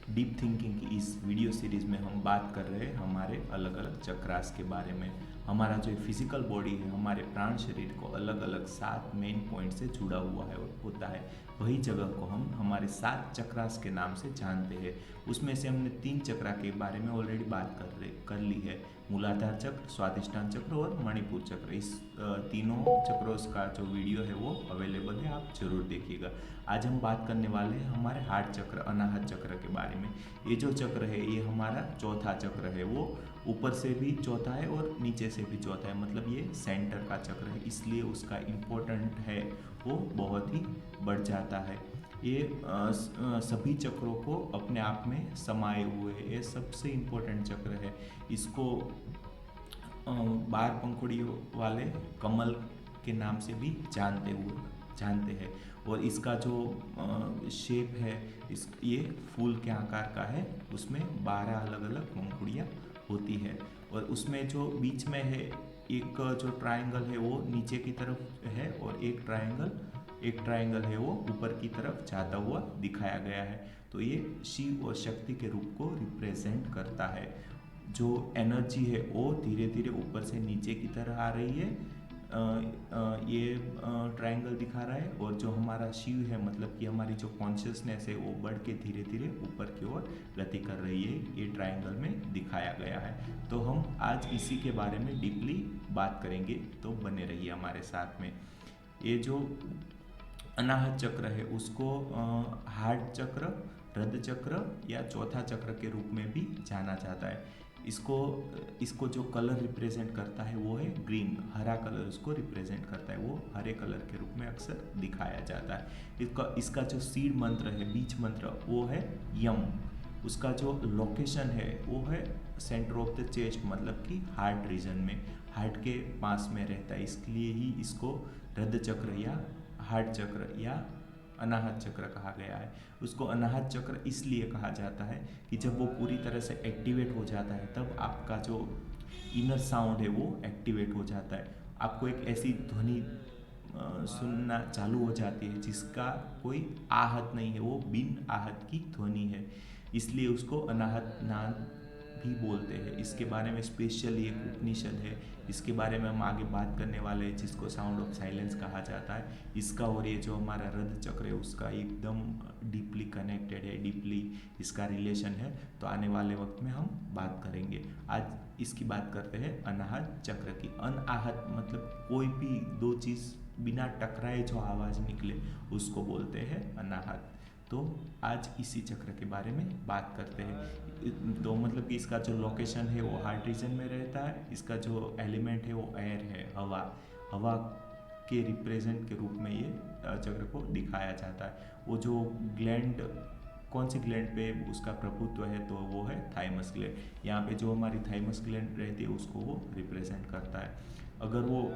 Deep thinking की इस video series में हम बात कर रहे हैं हमारे अलग अलग चक्रास के बारे में। हमारा जो फिजिकल बॉडी है, हमारे प्राण शरीर को अलग अलग 7 मेन पॉइंट से जुड़ा हुआ है और होता है। वही जगह को हम हमारे 7 चक्रास के नाम से जानते हैं। उसमें से हमने 3 चक्रा के बारे में ऑलरेडी बात कर ली है। मूलाधार चक्र, स्वादिष्टान चक्र और मणिपुर चक्र। इस तीनों चक्रों का जो वीडियो है वो अवेलेबल है, आप जरूर देखिएगा। आज हम बात करने वाले हैं हमारे हार्ट चक्र, अनाहत चक्र के बारे में। ये जो चक्र है ये हमारा चौथा चक्र है। वो ऊपर से भी चौथा है और नीचे से भी चौथा है, मतलब ये सेंटर का चक्र है, इसलिए उसका इम्पोर्टेंट है वो बहुत ही बढ़ जाता है। ये सभी चक्रों को अपने आप में समाये हुए है। ये सबसे इम्पोर्टेंट चक्र है। इसको बार पंखुड़ियों वाले कमल के नाम से भी जानते हैं। और इसका जो शेप है, ये फूल के आकार का है। उसमें 12 अलग अलग पंखुड़ियाँ होती है और उसमें जो बीच में है एक जो ट्रायंगल है वो नीचे की तरफ है और एक ट्रायंगल है वो ऊपर की तरफ जाता हुआ दिखाया गया है। तो ये शिव और शक्ति के रूप को रिप्रेजेंट करता है। जो एनर्जी है वो धीरे धीरे ऊपर से नीचे की तरह आ रही है, ये ट्रायंगल दिखा रहा है। और जो हमारा शिव है, मतलब कि हमारी जो कॉन्शियसनेस है वो बढ़ के धीरे धीरे ऊपर की ओर गति कर रही है, ये ट्रायंगल में दिखाया गया है। तो हम आज इसी के बारे में डीपली बात करेंगे, तो बने रहिए हमारे साथ में। ये जो अनाहत चक्र है उसको हार्ट चक्र, हृदय चक्र या चौथा चक्र के रूप में भी जाना जाता है। इसको जो कलर रिप्रेजेंट करता है वो है ग्रीन, हरा कलर उसको रिप्रेजेंट करता है, वो हरे कलर के रूप में अक्सर दिखाया जाता है। इसका जो सीड मंत्र है, बीज मंत्र, वो है यम। उसका जो लोकेशन है वो है सेंटर ऑफ द चेस्ट, मतलब कि हार्ट रीजन में, हार्ट के पास में रहता है। इसलिए ही इसको हृदय चक्र या हार्ट चक्र या अनाहत चक्र कहा गया है। उसको अनाहत चक्र इसलिए कहा जाता है कि जब वो पूरी तरह से एक्टिवेट हो जाता है तब आपका जो इनर साउंड है वो एक्टिवेट हो जाता है। आपको एक ऐसी ध्वनि सुनना चालू हो जाती है जिसका कोई आहत नहीं है, वो बिन आहत की ध्वनि है, इसलिए उसको अनाहत नाद भी बोलते हैं। इसके बारे में स्पेशली एक उपनिषद है, इसके बारे में हम आगे बात करने वाले हैं, जिसको साउंड ऑफ साइलेंस कहा जाता है। इसका और ये जो हमारा हृदय चक्र है उसका एकदम डीपली कनेक्टेड है, डीपली इसका रिलेशन है। तो आने वाले वक्त में हम बात करेंगे। आज इसकी बात करते हैं अनाहत चक्र की। अनाहत मतलब कोई भी दो चीज़ बिना टकराए जो आवाज़ निकले उसको बोलते हैं अनाहत। तो आज इसी चक्र के बारे में बात करते हैं। तो मतलब कि इसका जो लोकेशन है वो हार्ट रीजन में रहता है। इसका जो एलिमेंट है वो एयर है, हवा के रिप्रेजेंट के रूप में ये चक्र को दिखाया जाता है। वो जो ग्लैंड, कौन सी ग्लैंड पे उसका प्रभुत्व है, तो वो है थाइमस ग्लैंड। यहाँ पे जो हमारी थाइमस ग्लैंड रहती है उसको वो रिप्रेजेंट करता है। अगर वो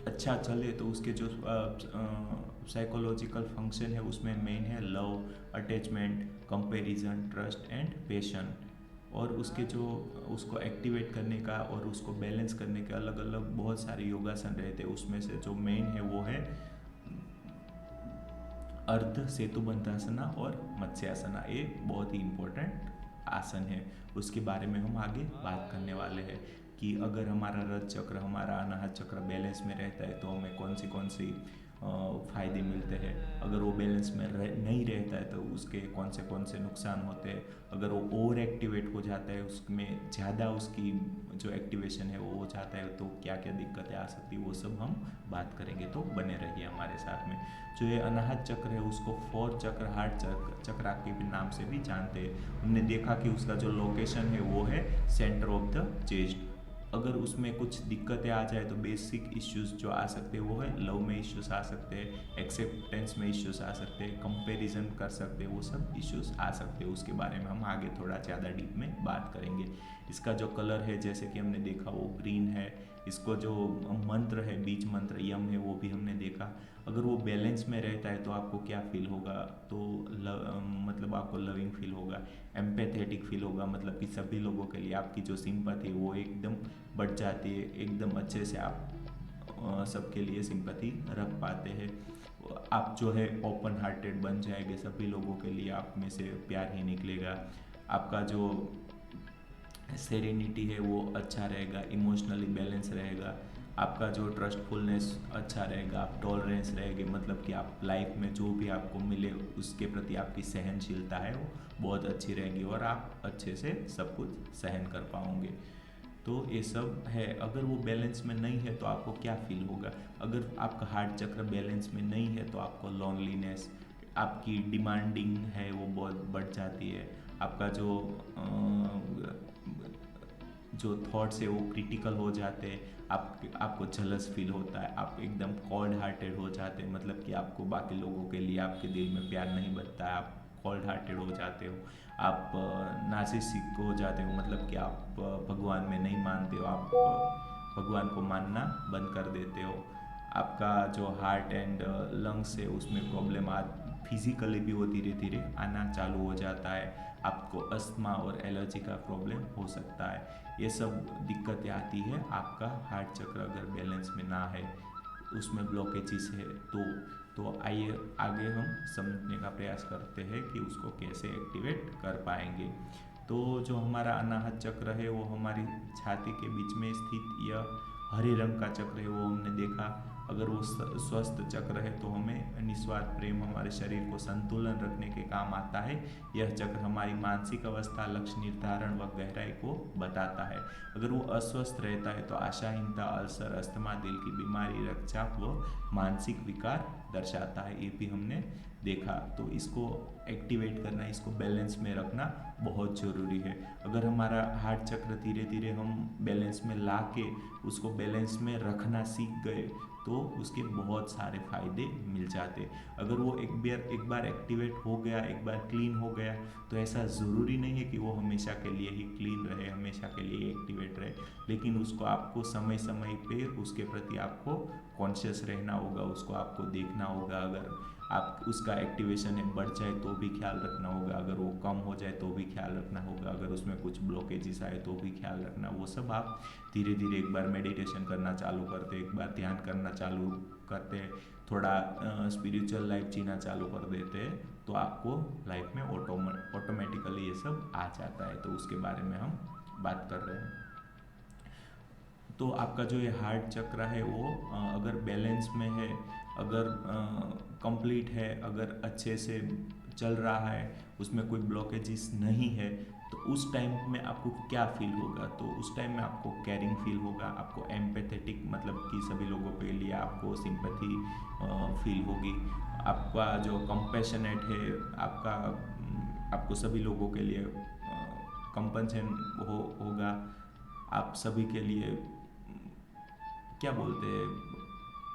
अच्छा चले तो उसके जो साइकोलॉजिकल फंक्शन है उसमें मेन है love, attachment, comparison, trust and passion. और उसके जो उसको एक्टिवेट करने का और उसको बैलेंस करने के अलग अलग बहुत सारे योगासन रहते हैं। उसमें से जो मेन है वो है अर्ध सेतुबंधासना और मत्स्यासना। ये बहुत ही इम्पोर्टेंट आसन है, उसके बारे में हम आगे बात करने वाले हैं कि अगर हमारा रज चक्र, हमारा अनाहत चक्र बैलेंस में रहता है तो हमें कौन सी फ़ायदे मिलते हैं। अगर वो बैलेंस में नहीं रहता है तो उसके कौन से नुकसान होते हैं। अगर वो ओवर एक्टिवेट हो जाता है, उसमें ज़्यादा उसकी जो एक्टिवेशन है वो हो जाता है, तो क्या क्या दिक्कतें आ सकती है, वो सब हम बात करेंगे। तो बने रहिए हमारे साथ में। जो ये अनाहत चक्र है उसको फोर्थ चक्र, हार्ट चक्र के भी नाम से भी जानते हैं। हमने देखा कि उसका जो लोकेशन है वो है सेंटर ऑफ द चेस्ट। अगर उसमें कुछ दिक्कतें आ जाए तो बेसिक इश्यूज जो आ सकते हैं वो है लव में इश्यूज आ सकते हैं, एक्सेप्टेंस में इश्यूज आ सकते हैं, कंपैरिजन कर सकते हैं, वो सब इश्यूज आ सकते हैं। उसके बारे में हम आगे थोड़ा ज़्यादा डीप में बात करेंगे। इसका जो कलर है जैसे कि हमने देखा वो ग्रीन है। इसको जो मंत्र है, बीज मंत्र यम है, वो भी हमने देखा। अगर वो बैलेंस में रहता है तो आपको क्या फील होगा, तो मतलब आपको लविंग फील होगा, एम्पैथेटिक फील होगा, मतलब कि सभी लोगों के लिए आपकी जो सिंपैथी है वो एकदम बढ़ जाती है, एकदम अच्छे से आप सबके लिए सिंपैथी रख पाते हैं। आप जो है ओपन हार्टेड बन जाएंगे, सभी लोगों के लिए आप में से प्यार ही निकलेगा। आपका जो सेरेनिटी है वो अच्छा रहेगा, इमोशनली बैलेंस रहेगा, आपका जो ट्रस्टफुलनेस अच्छा रहेगा, आप टॉलरेंस रहेंगे, मतलब कि आप लाइफ में जो भी आपको मिले उसके प्रति आपकी सहनशीलता है वो बहुत अच्छी रहेगी और आप अच्छे से सब कुछ सहन कर पाओगे। तो ये सब है। अगर वो बैलेंस में नहीं है तो आपको क्या फील होगा? अगर आपका हार्ट चक्र बैलेंस में नहीं है तो आपको लोनलीनेस, आपकी डिमांडिंग है वो बहुत बढ़ जाती है, आपका जो थॉट्स है वो क्रिटिकल हो जाते हैं, आपको जलस फील होता है, आप एकदम कोल्ड हार्टेड हो जाते हैं, मतलब कि आपको बाकी लोगों के लिए आपके दिल में प्यार नहीं बनता है, आप कोल्ड हार्टेड हो जाते हो, आप नार्सिसिक हो जाते हो, मतलब कि आप भगवान में नहीं मानते हो, आप भगवान को मानना बंद कर देते हो, आपका जो हार्ट एंड लंग्स है उसमें प्रॉब्लम आ फिजिकली भी वो धीरे धीरे आना चालू हो जाता है, आपको अस्थमा और एलर्जी का प्रॉब्लम हो सकता है। ये सब दिक्कतें आती है आपका हार्ट चक्र अगर बैलेंस में ना है, उसमें ब्लॉकेजेस है तो आइए आगे हम समझने का प्रयास करते हैं कि उसको कैसे एक्टिवेट कर पाएंगे। तो जो हमारा अनाहत चक्र है वो हमारी छाती के बीच में स्थित यह हरे रंग का चक्र है, वो हमने देखा। अगर वो स्वस्थ चक्र है तो हमें निस्वार्थ प्रेम, हमारे शरीर को संतुलन रखने के काम आता है। यह चक्र हमारी मानसिक अवस्था, लक्ष्य निर्धारण व गहराई को बताता है। अगर वो अस्वस्थ रहता है तो आशाहीनता, अल्सर, अस्थमा, दिल की बीमारी, रक्तचाप व मानसिक विकार दर्शाता है, ये भी हमने देखा। तो इसको एक्टिवेट करना, इसको बैलेंस में रखना बहुत ज़रूरी है। अगर हमारा हार्ट चक्र धीरे धीरे हम बैलेंस में ला के उसको बैलेंस में रखना सीख गए तो उसके बहुत सारे फ़ायदे मिल जाते। अगर वो एक बार एक्टिवेट हो गया, एक बार क्लीन हो गया, तो ऐसा ज़रूरी नहीं है कि वो हमेशा के लिए ही क्लीन रहे, हमेशा के लिए एक्टिवेट रहे, लेकिन उसको आपको समय समय पे उसके प्रति आपको कॉन्शियस रहना होगा, उसको आपको देखना होगा। अगर आप उसका एक्टिवेशन बढ़ जाए तो भी ख्याल रखना होगा, अगर वो कम हो जाए तो भी ख्याल रखना होगा, अगर उसमें कुछ ब्लॉकेजेस आए तो भी ख्याल रखना। वो सब आप धीरे धीरे एक बार मेडिटेशन करना चालू करते, एक बार ध्यान करना चालू करते, थोड़ा स्पिरिचुअल लाइफ जीना चालू कर देते हैं तो आपको लाइफ में ऑटोमेटिकली ये सब आ जाता है। तो उसके बारे में हम बात कर रहे हैं। तो आपका जो ये हार्ट चक्र है वो अगर बैलेंस में है, अगर कंप्लीट है, अगर अच्छे से चल रहा है, उसमें कोई ब्लॉकेजेस नहीं है, तो उस टाइम में आपको क्या फील होगा? तो उस टाइम में आपको केयरिंग फील होगा, आपको एम्पैथेटिक, मतलब कि सभी लोगों के लिए आपको सिंपैथी फील होगी, आपका जो कंपैशनेट है, आपको सभी लोगों के लिए कंपनसेशन होगा, आप सभी के लिए क्या बोलते हैं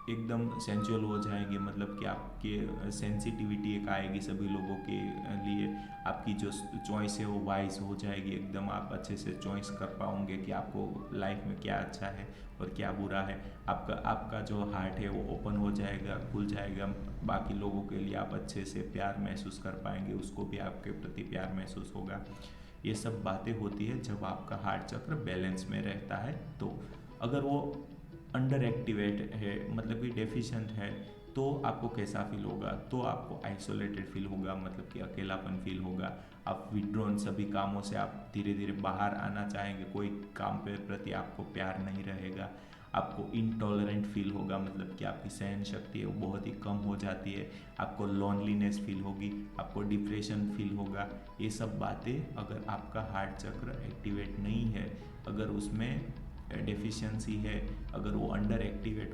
एकदम सेंचुअल हो जाएंगे, मतलब कि आपके सेंसिटिविटी एक आएगी सभी लोगों के लिए, आपकी जो चॉइस है वो वाइज हो जाएगी, एकदम आप अच्छे से चॉइस कर पाओगे कि आपको लाइफ में क्या अच्छा है और क्या बुरा है। आपका जो हार्ट है वो ओपन हो जाएगा, खुल जाएगा, बाकी लोगों के लिए आप अच्छे से प्यार महसूस कर पाएंगे, उसको भी आपके प्रति प्यार महसूस होगा। ये सब बातें होती है जब आपका हार्ट चक्र बैलेंस में रहता है। तो अगर वो अंडर एक्टिवेट है, मतलब कि डेफिशिएंट है, तो आपको कैसा फील होगा? तो आपको आइसोलेटेड फील होगा, मतलब कि अकेलापन फील होगा, आप विड्रॉन, सभी कामों से आप धीरे धीरे बाहर आना चाहेंगे, कोई काम पे प्रति आपको प्यार नहीं रहेगा, आपको इनटॉलरेंट फील होगा, मतलब कि आपकी सहन शक्ति है वो बहुत ही कम हो जाती है, आपको लोनलीनेस फील होगी, आपको डिप्रेशन फील होगा। ये सब बातें अगर आपका हार्ट चक्र एक्टिवेट नहीं है, अगर उसमें डेफिशिएंसी है, अगर वो अंडर एक्टिवेट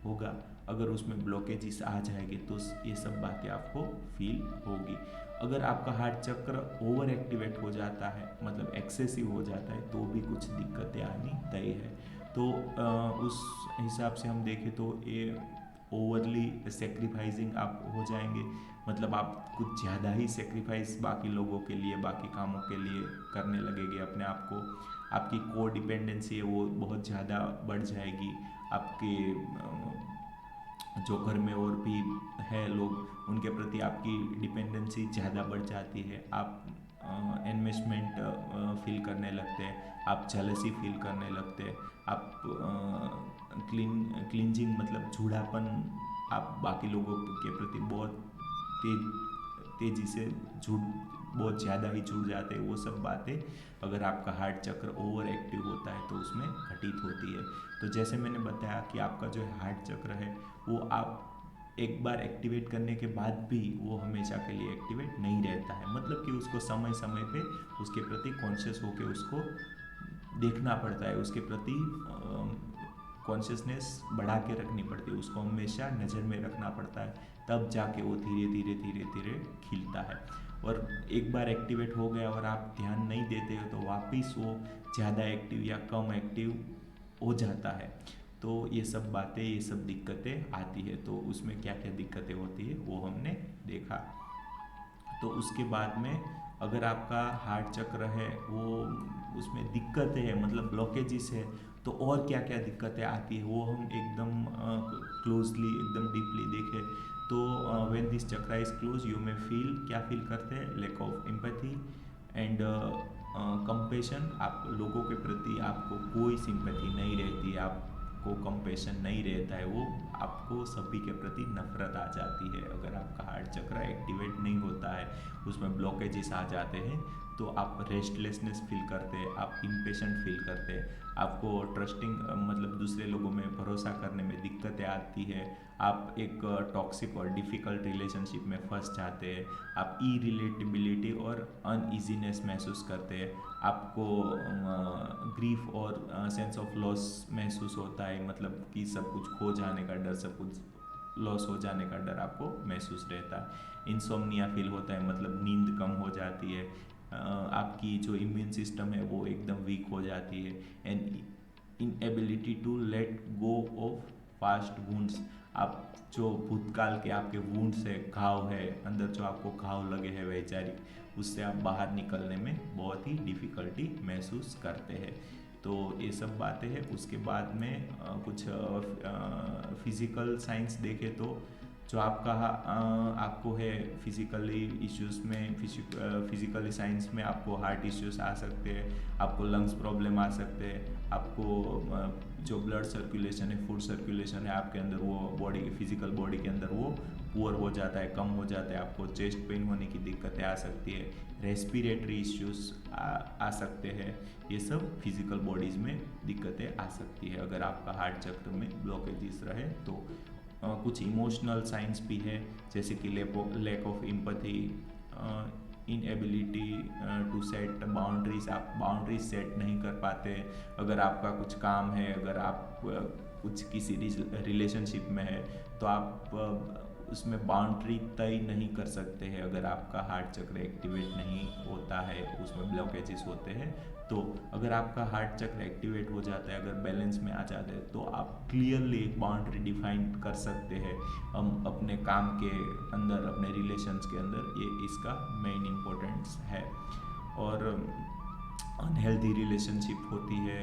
होगा, अगर उसमें ब्लॉकेजेस आ जाएंगे तो ये सब बातें आपको फील होगी। अगर आपका हार्ट चक्र ओवर एक्टिवेट हो जाता है, मतलब एक्सेसिव हो जाता है, तो भी कुछ दिक्कतें आनी तय है। तो उस हिसाब से हम देखें तो ये ओवरली सेक्रीफाइसिंग आप हो जाएंगे, मतलब आप कुछ ज़्यादा ही सेक्रीफाइस बाकी लोगों के लिए, बाकी कामों के लिए करने लगेंगे अपने आप को, आपकी को डिपेंडेंसी है वो बहुत ज़्यादा बढ़ जाएगी, आपके जो घर में और भी है लोग उनके प्रति आपकी डिपेंडेंसी ज़्यादा बढ़ जाती है, आप इन्वेस्टमेंट फील करने लगते हैं, आप जेलसी फील करने लगते हैं, आप क्लींजिंग मतलब जूढ़ापन आप बाकी लोगों के प्रति बहुत तेज़ी से जुड़ बहुत ज़्यादा ही जुड़ जाते हैं, वो सब बातें अगर आपका हार्ट चक्र ओवर एक्टिव होता है तो उसमें घटित होती है। तो जैसे मैंने बताया कि आपका जो हार्ट चक्र है वो आप एक बार एक्टिवेट करने के बाद भी वो हमेशा के लिए एक्टिवेट नहीं रहता है, मतलब कि उसको समय समय पे उसके प्रति कॉन्शियस होकर उसको देखना पड़ता है, उसके प्रति कॉन्शियसनेस बढ़ा के रखनी पड़ती है, उसको हमेशा नज़र में रखना पड़ता है, तब जाके वो धीरे धीरे धीरे धीरे खिलता है। और एक बार एक्टिवेट हो गया और आप ध्यान नहीं देते हो तो वापस वो ज़्यादा एक्टिव या कम एक्टिव हो जाता है। तो ये सब बातें, ये सब दिक्कतें आती है। तो उसमें क्या क्या दिक्कतें होती है वो हमने देखा। तो उसके बाद में अगर आपका हार्ट चक्र है वो उसमें दिक्कतें है, मतलब ब्लॉकेजेस है, तो और क्या क्या दिक्कतें आती है वो हम एकदम क्लोजली एकदम डीपली देखें। तो when this chakra is close you may feel, क्या फील करते हैं, lack of empathy and compassion. आप लोगों के प्रति आपको कोई सिंपैथी नहीं रहती, आपको कंपेशन नहीं रहता है, वो आपको सभी के प्रति नफरत आ जाती है। अगर आपका हार्ट चक्र एक्टिवेट नहीं होता है, उसमें ब्लॉकेजेस आ जाते हैं, तो आप रेस्टलेसनेस फील करते हैं, आप इम्पेशेंट फील करते हैं, आपको ट्रस्टिंग मतलब दूसरे लोगों में भरोसा करने में दिक्कतें आती है, आप एक टॉक्सिक और डिफ़िकल्ट रिलेशनशिप में फंस जाते हैं, आप इरिलेटेबिलिटी और अनईजीनेस महसूस करते हैं, आपको ग्रीफ और सेंस ऑफ लॉस महसूस होता है, मतलब कि सब कुछ खो जाने का डर, सब कुछ लॉस हो जाने का डर आपको महसूस रहता है। इंसोम्निया फील होता है, मतलब नींद कम हो जाती है, आपकी जो इम्यून सिस्टम है वो एकदम वीक हो जाती है, and inability to let go of past wounds. आप जो भूतकाल के आपके वुंड्स है, घाव है, अंदर जो आपको घाव लगे हैं वैचारिक, उससे आप बाहर निकलने में बहुत ही डिफ़िकल्टी महसूस करते हैं। तो ये सब बातें हैं। उसके बाद में कुछ फिज़िकल साइंस देखें तो जो आपका आपको है फिज़िकली इश्यूज़ में, फिज़िकली साइंस में आपको हार्ट इश्यूज़ आ सकते हैं, आपको लंग्स प्रॉब्लम आ सकते हैं, आपको जो ब्लड सर्कुलेशन है, फूड सर्कुलेशन है आपके अंदर, वो बॉडी फिजिकल बॉडी के अंदर वो पुअर हो जाता है, कम हो जाता है, आपको चेस्ट पेन होने की दिक्कतें आ सकती है, रेस्पिरेटरी इश्यूज़ आ सकते हैं। ये सब फिजिकल बॉडीज़ में दिक्कतें आ सकती है अगर आपका हार्ट चक्र में ब्लॉकेजेस रहे तो। कुछ इमोशनल साइंस भी है, जैसे कि lack of empathy, inability to set boundaries, आप बाउंड्रीज सेट नहीं कर पाते। अगर आपका कुछ काम है, अगर आप कुछ किसी रिलेशनशिप में है तो आप उसमें बाउंड्री तय नहीं कर सकते हैं। अगर आपका हार्ट चक्र एक्टिवेट नहीं होता है, उसमें ब्लॉकेजेस होते हैं, तो अगर आपका हार्ट चक्र एक्टिवेट हो जाता है, अगर बैलेंस में आ जाता है, तो आप क्लियरली एक बाउंड्री डिफाइन कर सकते हैं हम अपने काम के अंदर, अपने रिलेशंस के अंदर। ये इसका मेन इम्पोर्टेंस है। और अनहेल्दी रिलेशनशिप होती है,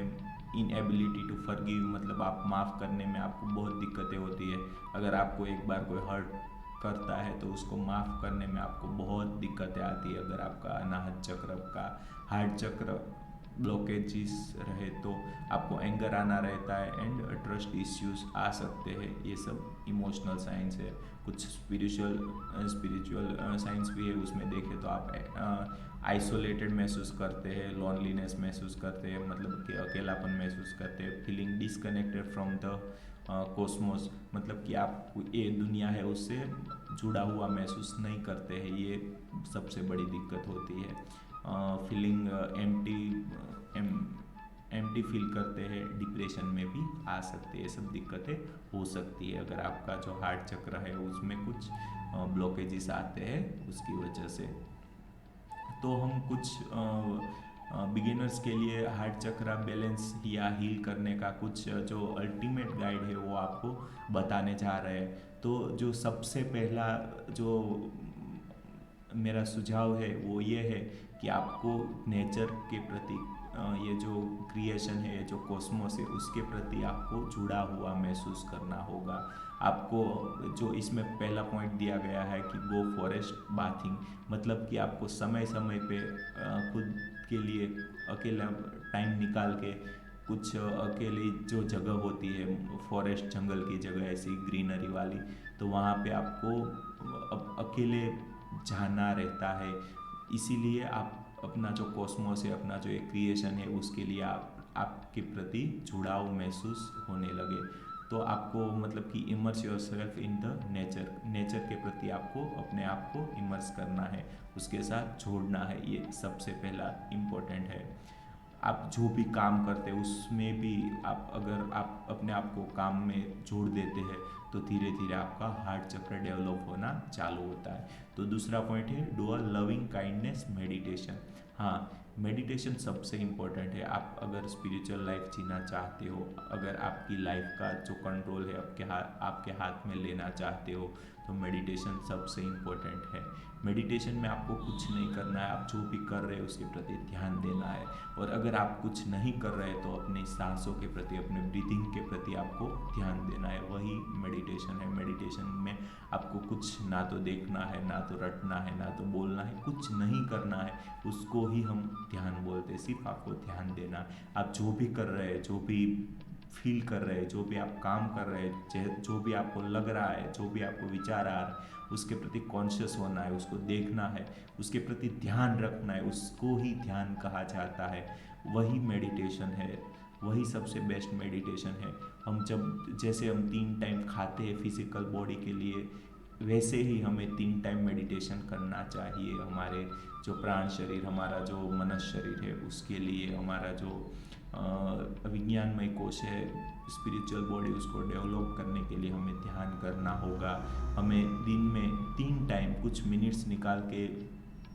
इनएबिलिटी टू फॉरगिव, मतलब आप माफ़ करने में आपको बहुत दिक्कतें होती है। अगर आपको एक बार कोई हर्ट करता है तो उसको माफ़ करने में आपको बहुत दिक्कतें आती है। अगर आपका अनाहत चक्र का हार्ट चक्र ब्लॉकेजेस रहे तो आपको एंगर आना रहता है एंड ट्रस्ट इश्यूज आ सकते हैं। ये सब इमोशनल साइंस है। कुछ स्पिरिचुअल साइंस भी है, उसमें देखें तो आप आइसोलेटेड महसूस करते हैं, लॉनलीनेस महसूस करते हैं, मतलब कि अकेलापन महसूस करते हैं, feeling disconnected from the Cosmos, मतलब कि आप ये दुनिया है उससे जुड़ा हुआ महसूस नहीं करते हैं। ये सबसे बड़ी दिक्कत होती है। फीलिंग एम्प्टी फील करते हैं, डिप्रेशन में भी आ सकते हैं। ये सब दिक्कतें हो सकती है अगर आपका जो हार्ट चक्र है उसमें कुछ ब्लॉकेजेस आते हैं उसकी वजह से। तो हम कुछ बिगिनर्स के लिए हार्ट चक्र बैलेंस या हील करने का कुछ जो अल्टीमेट गाइड है वो आपको बताने जा रहे हैं। तो जो सबसे पहला जो मेरा सुझाव है वो ये है कि आपको नेचर के प्रति, ये जो क्रिएशन है, ये जो कॉस्मोस है, उसके प्रति आपको जुड़ा हुआ महसूस करना होगा। आपको जो इसमें पहला पॉइंट दिया गया है कि गो फॉरेस्ट बाथिंग, मतलब कि आपको समय समय पे खुद के लिए अकेला टाइम निकाल के कुछ अकेली जो जगह होती है, फॉरेस्ट जंगल की जगह ऐसी ग्रीनरी वाली, तो वहाँ पे आपको अकेले जाना रहता है। इसीलिए आप अपना जो कॉस्मोस है, अपना जो एक क्रिएशन है, उसके लिए आपके प्रति जुड़ाव महसूस होने लगे। तो आपको मतलब कि immerse your self in the nature, nature के प्रति आपको अपने आप को इमर्स करना है, उसके साथ जोड़ना है। ये सबसे पहला इम्पोर्टेंट है। आप जो भी काम करते हैं उसमें भी आप अगर आप अपने आप को काम में जोड़ देते हैं तो धीरे धीरे आपका हार्ट चक्र डेवलप होना चालू होता है। तो दूसरा पॉइंट है do a loving kindness meditation. हाँ, मेडिटेशन सबसे इम्पोर्टेंट है। आप अगर स्पिरिचुअल लाइफ जीना चाहते हो, अगर आपकी लाइफ का जो कंट्रोल है आपके हाथ में लेना चाहते हो, तो मेडिटेशन सबसे इम्पोर्टेंट है। मेडिटेशन में आपको कुछ नहीं करना है, आप जो भी कर रहे हो उसके प्रति ध्यान देना है। और अगर आप कुछ नहीं कर रहे तो अपनी सांसों के प्रति, अपने ब्रीथिंग के प्रति आपको ध्यान देना है, वही मेडिटेशन है। मेडिटेशन में आपको कुछ ना तो देखना है, ना तो रटना है, ना तो बोलना है, कुछ नहीं करना है, उसको ही हम ध्यान बोलते हैं। सिर्फ आपको ध्यान देना है। आप जो भी कर रहे हैं, जो भी फील कर रहे हैं, जो भी आप काम कर रहे हैं, जो भी आपको लग रहा है, जो भी आपको विचार आ रहा है, उसके प्रति कॉन्शियस होना है, उसको देखना है, उसके प्रति ध्यान रखना है, उसको ही ध्यान कहा जाता है। वही मेडिटेशन है, वही सबसे बेस्ट मेडिटेशन है। हम जब जैसे हम 3 टाइम खाते हैं फिजिकल बॉडी के लिए, वैसे ही हमें 3 टाइम मेडिटेशन करना चाहिए। हमारे जो प्राण शरीर, हमारा जो मनस शरीर है, उसके लिए, हमारा जो विज्ञानमय कोश है, स्पिरिचुअल बॉडी, उसको डेवलप करने के लिए हमें ध्यान करना होगा। हमें दिन में 3 टाइम कुछ मिनट्स निकाल के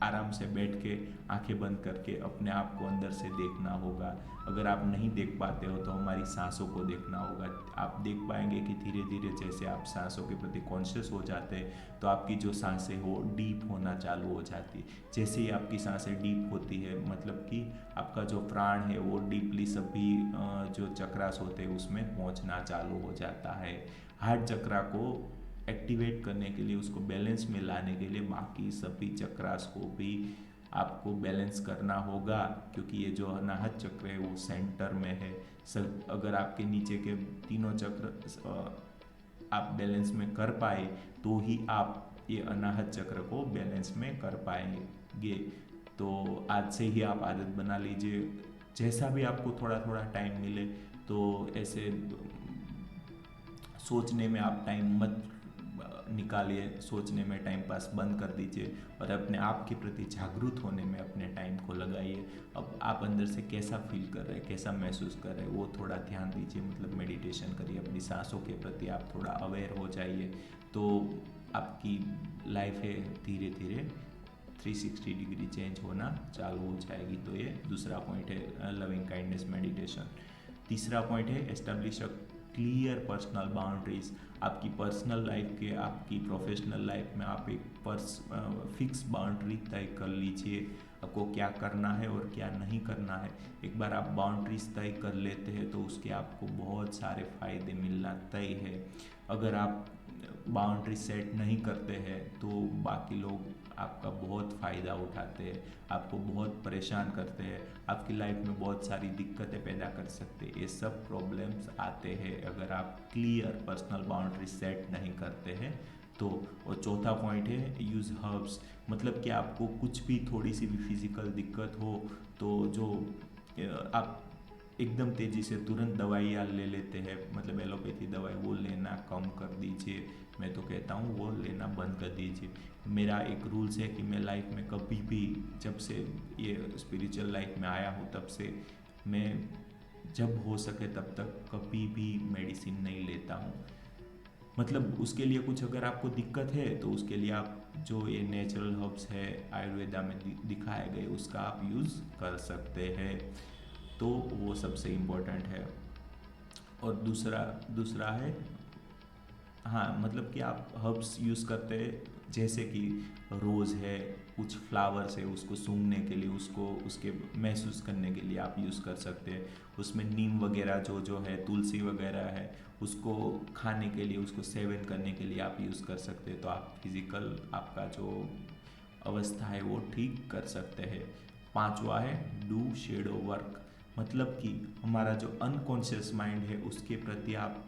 आराम से बैठ के आंखें बंद करके अपने आप को अंदर से देखना होगा। अगर आप नहीं देख पाते हो तो हमारी सांसों को देखना होगा। आप देख पाएंगे कि धीरे धीरे जैसे आप सांसों के प्रति कॉन्शियस हो जाते हैं तो आपकी जो सांसें हो डीप होना चालू हो जाती है। जैसे ही आपकी सांसें डीप होती है, मतलब कि आपका जो प्राण है वो डीपली सभी जो चक्रास होते हैं उसमें पहुंचना चालू हो जाता है। हार्ट चक्रा को एक्टिवेट करने के लिए, उसको बैलेंस में लाने के लिए बाकी सभी चक्रास को भी आपको बैलेंस करना होगा, क्योंकि ये जो अनाहत चक्र है वो सेंटर में है। सब अगर आपके नीचे के तीनों चक्र आप बैलेंस में कर पाए तो ही आप ये अनाहत चक्र को बैलेंस में कर पाएंगे। तो आज से ही आप आदत बना लीजिए, जैसा भी आपको थोड़ा थोड़ा टाइम मिले तो ऐसे सोचने में आप टाइम मत निकालिए, सोचने में टाइम पास बंद कर दीजिए और अपने आप के प्रति जागरूक होने में अपने टाइम को लगाइए। अब आप अंदर से कैसा फील कर रहे हैं, कैसा महसूस कर रहे हैं, वो थोड़ा ध्यान दीजिए, मतलब मेडिटेशन करिए। अपनी सांसों के प्रति आप थोड़ा अवेयर हो जाइए, तो आपकी लाइफ है धीरे धीरे 360 डिग्री चेंज होना चालू हो जाएगी। तो ये दूसरा पॉइंट है लविंग काइंडनेस मेडिटेशन। तीसरा पॉइंट है establish a clear personal boundaries. आपकी पर्सनल लाइफ के, आपकी प्रोफेशनल लाइफ में आप एक फिक्स बाउंड्री तय कर लीजिए, आपको क्या करना है और क्या नहीं करना है। एक बार आप बाउंड्रीज तय कर लेते हैं तो उसके आपको बहुत सारे फ़ायदे मिलना तय है। अगर आप बाउंड्री सेट नहीं करते हैं तो बाकी लोग आपका बहुत फ़ायदा उठाते हैं, आपको बहुत परेशान करते हैं, आपकी लाइफ में बहुत सारी दिक्कतें पैदा कर सकते हैं। ये सब प्रॉब्लम्स आते हैं अगर आप क्लियर पर्सनल बाउंड्री सेट नहीं करते हैं तो। और चौथा पॉइंट है यूज़ हर्ब्स। मतलब कि आपको कुछ भी थोड़ी सी भी फिजिकल दिक्कत हो तो जो आप एकदम तेज़ी से तुरंत दवाइयाँ ले लेते हैं, मतलब एलोपैथी दवाई, वो लेना कम कर दीजिए। मैं तो कहता हूँ वो लेना बंद कर दीजिए। मेरा एक रूल्स है कि मैं लाइफ में कभी भी, जब से ये स्पिरिचुअल लाइफ में आया हूँ तब से मैं जब हो सके तब तक कभी भी मेडिसिन नहीं लेता हूँ। मतलब उसके लिए कुछ अगर आपको दिक्कत है तो उसके लिए आप जो ये नेचुरल हर्ब्स है आयुर्वेदा में दिखाए गए उसका आप यूज़ कर सकते हैं। तो वो सबसे इम्पोर्टेंट है। और दूसरा है, हाँ, मतलब कि आप हर्ब्स यूज़ करते हैं, जैसे कि रोज़ है, कुछ फ्लावर्स है, उसको सूंघने के लिए, उसको उसके महसूस करने के लिए आप यूज़ कर सकते हैं। उसमें नीम वगैरह जो है, तुलसी वगैरह है, उसको खाने के लिए, उसको सेवन करने के लिए आप यूज़ कर सकते हैं। तो आप फिज़िकल आपका जो अवस्था है वो ठीक कर सकते हैं। पांचवा है डू शेडो वर्क। मतलब कि हमारा जो अनकॉन्शियस माइंड है उसके प्रति आप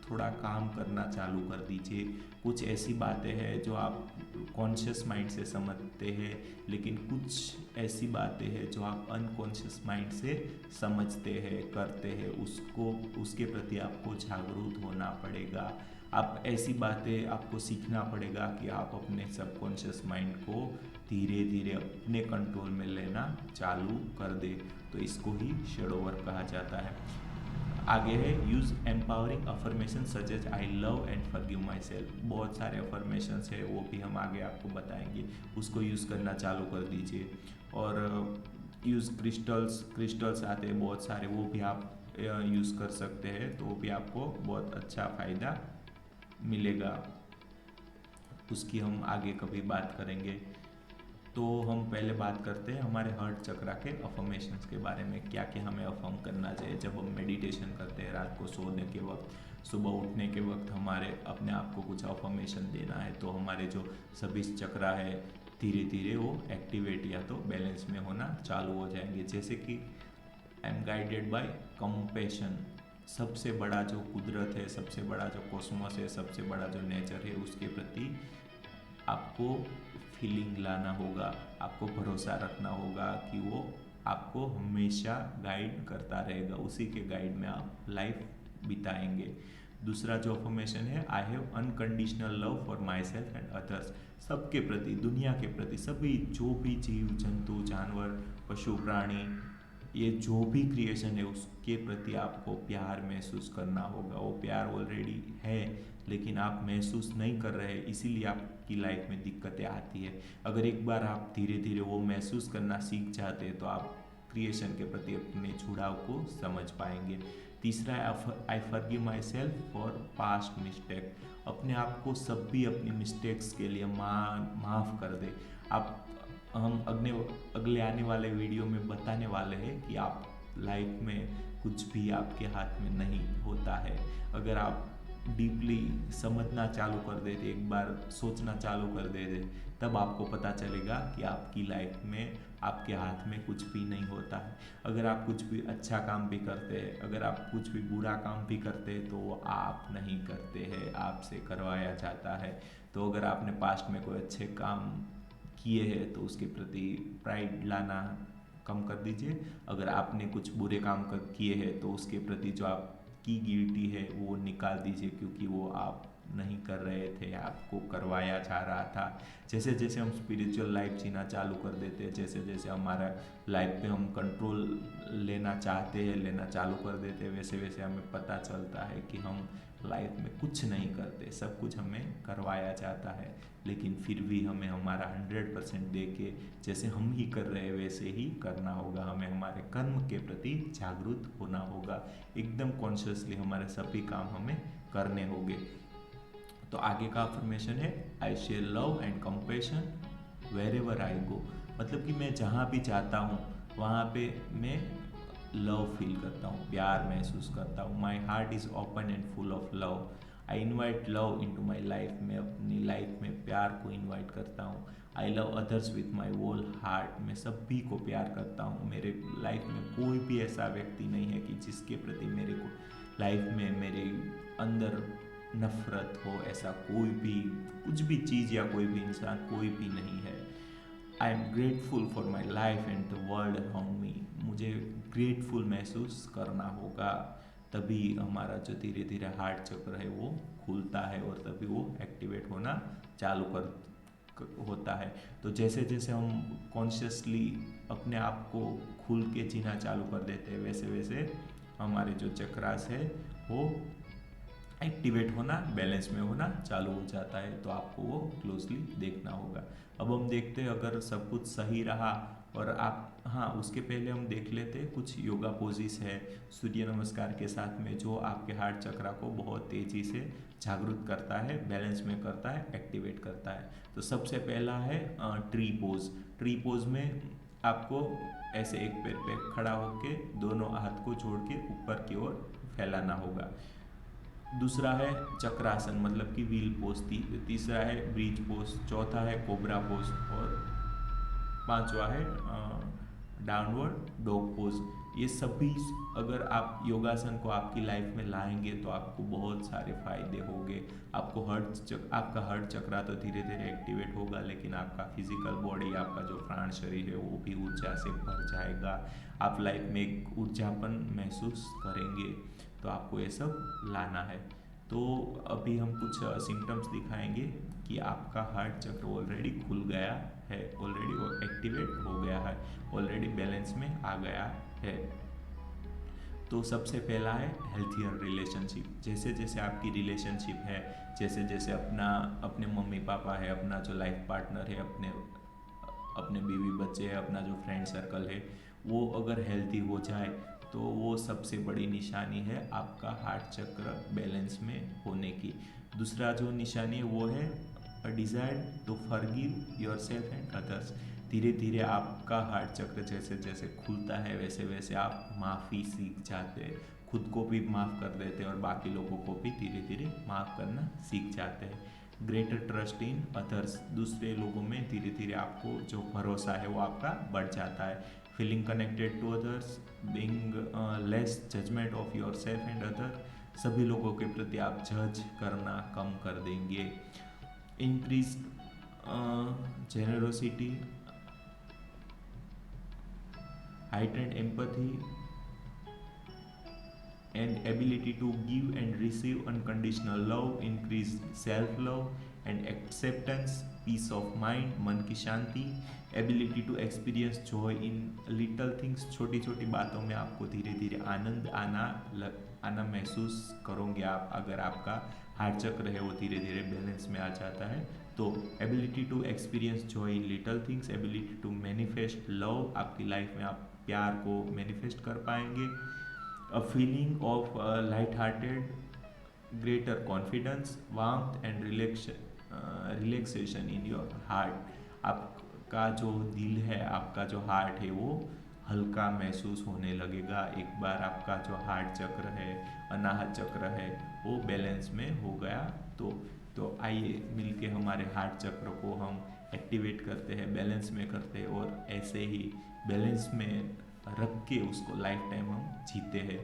थोड़ा काम करना चालू कर दीजिए। कुछ ऐसी बातें हैं जो आप कॉन्शियस माइंड से समझते हैं, लेकिन कुछ ऐसी बातें हैं जो आप अनकॉन्शियस माइंड से समझते हैं, करते हैं, उसको उसके प्रति आपको जागरूक होना पड़ेगा। आप ऐसी बातें आपको सीखना पड़ेगा कि आप अपने सबकॉन्शियस माइंड को धीरे धीरे अपने कंट्रोल में लेना चालू कर दे। तो इसको ही शैडो वर्क कहा जाता है। आगे है use empowering affirmation such as I love and forgive myself. बहुत सारे अफर्मेशंस है, वो भी हम आगे आपको बताएंगे, उसको यूज़ करना चालू कर दीजिए। और यूज़ क्रिस्टल्स आते हैं बहुत सारे, वो भी आप यूज़ कर सकते हैं, तो वो भी आपको बहुत अच्छा फ़ायदा मिलेगा। उसकी हम आगे कभी बात करेंगे। तो हम पहले बात करते हैं हमारे हार्ट चक्रा के अफर्मेशंस के बारे में, क्या क्या हमें अफर्म करना चाहिए जब हम मेडिटेशन करते हैं रात को सोने के वक्त। सुबह उठने के वक्त हमारे अपने आप को कुछ अफर्मेशन देना है, तो हमारे जो सभी चक्रा है धीरे धीरे वो एक्टिवेट या तो बैलेंस में होना चालू हो जाएंगे। जैसे कि I am guided by compassion. सबसे बड़ा जो कुदरत है, सबसे बड़ा जो कॉस्मोस है, सबसे बड़ा जो नेचर है, उसके प्रति आपको फीलिंग लाना होगा, आपको भरोसा रखना होगा कि वो आपको हमेशा गाइड करता रहेगा, उसी के गाइड में आप लाइफ बिताएंगे। दूसरा जो अफर्मेशन है, I have unconditional love for my self and others. सबके प्रति, दुनिया के प्रति, सभी जो भी जीव जंतु जानवर पशु प्राणी, ये जो भी क्रिएशन है उसके प्रति आपको प्यार महसूस करना होगा। वो प्यार ऑलरेडी है लेकिन आप महसूस नहीं कर रहे, इसीलिए आपकी लाइफ में दिक्कतें आती है। अगर एक बार आप धीरे धीरे वो महसूस करना सीख जाते हैं तो आप क्रिएशन के प्रति अपने जुड़ाव को समझ पाएंगे। तीसरा है I forgive my self for past mistake. अपने आप को सभी अपनी मिस्टेक्स के लिए माफ़ कर दे। आप हम अगले आने वाले वीडियो में बताने वाले हैं कि आप लाइफ में कुछ भी आपके हाथ में नहीं होता है। अगर आप डीपली समझना चालू कर देते, एक बार सोचना चालू कर देते, तब आपको पता चलेगा कि आपकी लाइफ में आपके हाथ में कुछ भी नहीं होता है। अगर आप कुछ भी अच्छा काम भी करते हैं, अगर आप कुछ भी बुरा काम भी करते हैं, तो वो आप नहीं करते हैं, आपसे करवाया जाता है। तो अगर आपने पास्ट में कोई अच्छे काम किए हैं तो उसके प्रति प्राइड लाना कम कर दीजिए। अगर आपने कुछ बुरे काम किए हैं तो उसके प्रति जो आपकी गिल्टी है वो निकाल दीजिए, क्योंकि वो आप नहीं कर रहे थे, आपको करवाया जा रहा था। जैसे जैसे हम स्पिरिचुअल लाइफ जीना चालू कर देते हैं, जैसे जैसे हमारा लाइफ पे हम कंट्रोल लेना चाहते हैं, लेना चालू कर देते हैं, वैसे वैसे हमें पता चलता है कि हम लाइफ में कुछ नहीं करते, सब कुछ हमें करवाया जाता है। लेकिन फिर भी हमें हमारा 100% दे के जैसे हम ही कर रहे हैं वैसे ही करना होगा। हमें हमारे कर्म के प्रति जागरूक होना होगा, एकदम कॉन्शियसली हमारे सभी काम हमें करने होंगे। तो आगे का अफर्मेशन है I share love and compassion wherever I go. मतलब कि मैं जहाँ भी जाता हूँ वहाँ पे मैं लव फील करता हूँ, प्यार महसूस करता हूँ। My heart is open and full of love. I invite love into my life. मैं अपनी लाइफ में प्यार को इन्वाइट करता हूँ। I love others with my whole heart. मैं सभी को प्यार करता हूँ। मेरे लाइफ में कोई भी ऐसा व्यक्ति नहीं है कि जिसके प्रति मेरे को लाइफ में मेरे अंदर नफरत हो। ऐसा कोई भी कुछ भी चीज़ या कोई भी इंसान कोई भी नहीं है। I am grateful for my life and the world around me. मुझे ग्रेटफुल महसूस करना होगा, तभी हमारा जो धीरे धीरे हार्ट चक्र है वो खुलता है और तभी वो एक्टिवेट होना चालू होता है। तो जैसे जैसे हम कॉन्शियसली अपने आप को खुल के जीना चालू कर देते हैं, वैसे वैसे हमारे जो चक्रास है वो एक्टिवेट होना, बैलेंस में होना चालू हो जाता है। तो आपको वो क्लोजली देखना होगा। अब हम देखते हैं अगर सब कुछ सही रहा और आप उसके पहले हम देख लेते हैं कुछ योगा पोजिस है सूर्य नमस्कार के साथ में, जो आपके हार्ट चक्रा को बहुत तेज़ी से जागरूक करता है, बैलेंस में करता है, एक्टिवेट करता है। तो सबसे पहला है ट्री पोज। ट्री पोज में आपको ऐसे एक पैर पे खड़ा होके दोनों हाथ को जोड़ के ऊपर की ओर फैलाना होगा। दूसरा है चक्रासन मतलब कि व्हील पोज। तीसरा है ब्रिज पोज। चौथा है कोबरा पोज और पांचवा है डाउनवर्ड डॉग पोज। ये सभी अगर आप योगासन को आपकी लाइफ में लाएंगे तो आपको बहुत सारे फायदे होंगे। आपका हर्ट चक्रा तो धीरे धीरे एक्टिवेट होगा, लेकिन आपका फिजिकल बॉडी, आपका जो प्राण शरीर है वो भी ऊर्जा से भर जाएगा। आप लाइफ में एक ऊर्जापन महसूस करेंगे। तो आपको ये सब लाना है। तो अभी हम कुछ सिम्टम्स दिखाएंगे कि आपका हार्ट चक्र ऑलरेडी खुल गया है, ऑलरेडी वो एक्टिवेट हो गया है, ऑलरेडी बैलेंस में आ गया है। तो सबसे पहला है हेल्थियर रिलेशनशिप। जैसे जैसे आपकी रिलेशनशिप है, जैसे जैसे अपने मम्मी पापा है, अपना जो लाइफ पार्टनर है, अपने बीवी बच्चे है, अपना जो फ्रेंड सर्कल है, वो अगर हेल्थी हो जाए तो वो सबसे बड़ी निशानी है आपका हार्ट चक्र बैलेंस में होने की। दूसरा जो निशानी है वो है a desire to forgive yourself and others. धीरे धीरे आपका हार्ट चक्र जैसे जैसे खुलता है वैसे वैसे आप माफ़ी सीख जाते हैं, खुद को भी माफ़ कर देते हैं और बाकी लोगों को भी धीरे धीरे माफ़ करना सीख जाते हैं। ग्रेटर ट्रस्ट इन अदर्स, दूसरे लोगों में धीरे धीरे आपको जो भरोसा है वो आपका बढ़ जाता है। Feeling connected to others, being less judgement of yourself and other, सभी लोगों के प्रति आप जज करना कम कर देंगे। Increase generosity, heightened empathy and ability to give and receive unconditional love, increased self love and acceptance, peace of mind, मन की शांति, ability to experience joy in little things, छोटी छोटी बातों में आपको धीरे धीरे आनंद आना महसूस करोगे आप अगर आपका हार्ट चक्र है वो धीरे धीरे बैलेंस में आ जाता है। तो ability to experience joy in little things, ability to manifest love, आपकी लाइफ में आप प्यार को मैनिफेस्ट कर पाएंगे। A feeling of light hearted, greater confidence, warmth and relaxation in your heart, आपका जो दिल है, आपका जो हार्ट है वो हल्का महसूस होने लगेगा एक बार आपका जो हार्ट चक्र है, अनाहत चक्र है वो बैलेंस में हो गया। तो आइए मिलके हमारे हार्ट चक्र को हम एक्टिवेट करते हैं, बैलेंस में करते हैं और ऐसे ही बैलेंस में रख के उसको लाइफ टाइम हम जीते हैं।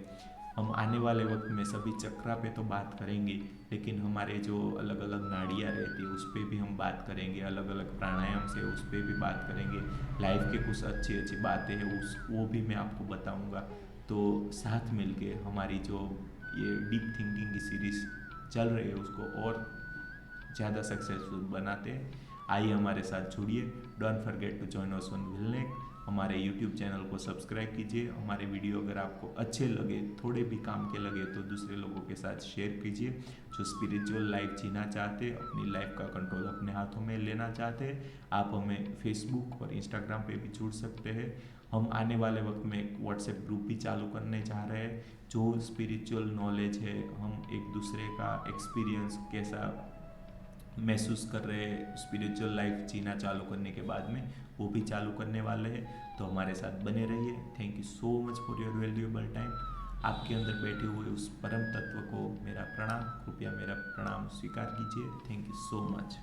हम आने वाले वक्त में सभी चक्रा पे तो बात करेंगे, लेकिन हमारे जो अलग अलग नाड़ियाँ रहती है उस पर भी हम बात करेंगे, अलग अलग प्राणायाम से उस पर भी बात करेंगे। लाइफ के कुछ अच्छी अच्छी बातें हैं वो भी मैं आपको बताऊंगा। तो साथ मिलके हमारी जो ये डीप थिंकिंग की सीरीज़ चल रही है उसको और ज़्यादा सक्सेसफुल बनाते हैं। आइए हमारे साथ जुड़िए। Don't forget to join us on विलनेक। हमारे यूट्यूब चैनल को सब्सक्राइब कीजिए। हमारे वीडियो अगर आपको अच्छे लगे, थोड़े भी काम के लगे तो दूसरे लोगों के साथ शेयर कीजिए। जो स्पिरिचुअल लाइफ जीना चाहते, अपनी लाइफ का कंट्रोल अपने हाथों में लेना चाहते, आप हमें फेसबुक और इंस्टाग्राम पे भी जुड़ सकते हैं। हम आने वाले वक्त में एक व्हाट्सएप ग्रुप भी चालू करने जा रहे हैं। जो स्पिरिचुअल नॉलेज है, हम एक दूसरे का एक्सपीरियंस कैसा महसूस कर रहे हैं स्पिरिचुअल लाइफ जीना चालू करने के बाद में, वो भी चालू करने वाले हैं। तो हमारे साथ बने रहिए। Thank you so much for your valuable time. आपके अंदर बैठे हुए उस परम तत्व को मेरा प्रणाम, कृपया मेरा प्रणाम स्वीकार कीजिए। Thank you so much.